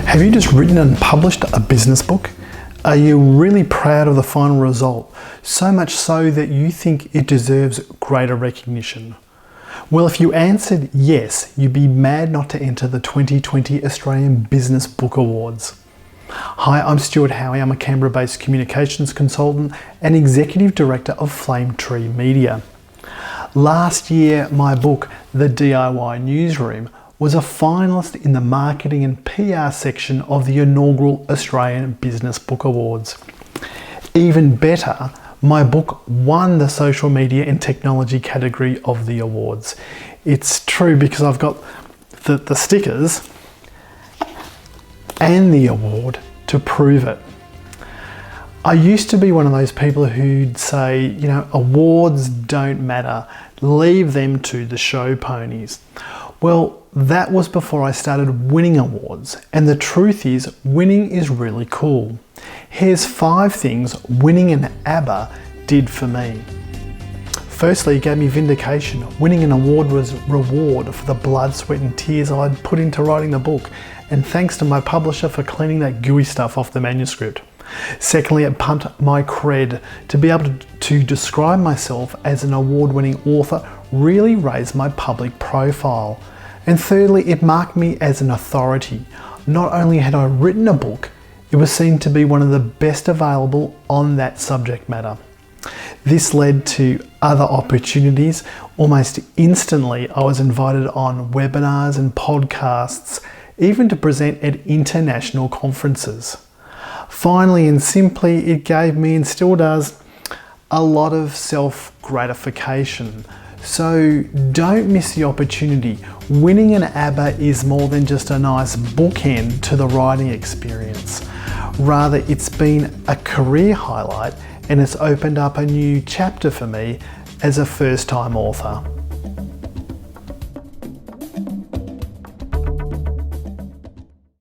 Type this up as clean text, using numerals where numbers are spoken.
Have you just written and published a business book? Are you really proud of the final result? So much so that you think it deserves greater recognition? Well, if you answered yes, you'd be mad not to enter the 2020 Australian Business Book Awards. Hi, I'm Stuart Howie. I'm a Canberra-based communications consultant and executive director of Flame Tree Media. Last year, my book, The DIY Newsroom, was a finalist in the marketing and PR section of the inaugural Australian Business Book Awards. Even better, my book won the social media and technology category of the awards. It's true because I've got the stickers and the award to prove it. I used to be one of those people who'd say, you know, awards don't matter, leave them to the show ponies. Well, that was before I started winning awards, and the truth is, winning is really cool. Here's 5 things winning an ABBA did for me. Firstly, it gave me vindication. Winning an award was reward for the blood, sweat and tears I'd put into writing the book, and thanks to my publisher for cleaning that gooey stuff off the manuscript. Secondly, it pumped my cred. To be able to describe myself as an award-winning author really raised my public profile. And thirdly, it marked me as an authority. Not only had I written a book, it was seen to be one of the best available on that subject matter. This led to other opportunities. Almost instantly, I was invited on webinars and podcasts, even to present at international conferences. Finally and simply, it gave me, and still does, a lot of self-gratification. So don't miss the opportunity. Winning an ABBA is more than just a nice bookend to the writing experience. Rather, it's been a career highlight, and it's opened up a new chapter for me as a first-time author.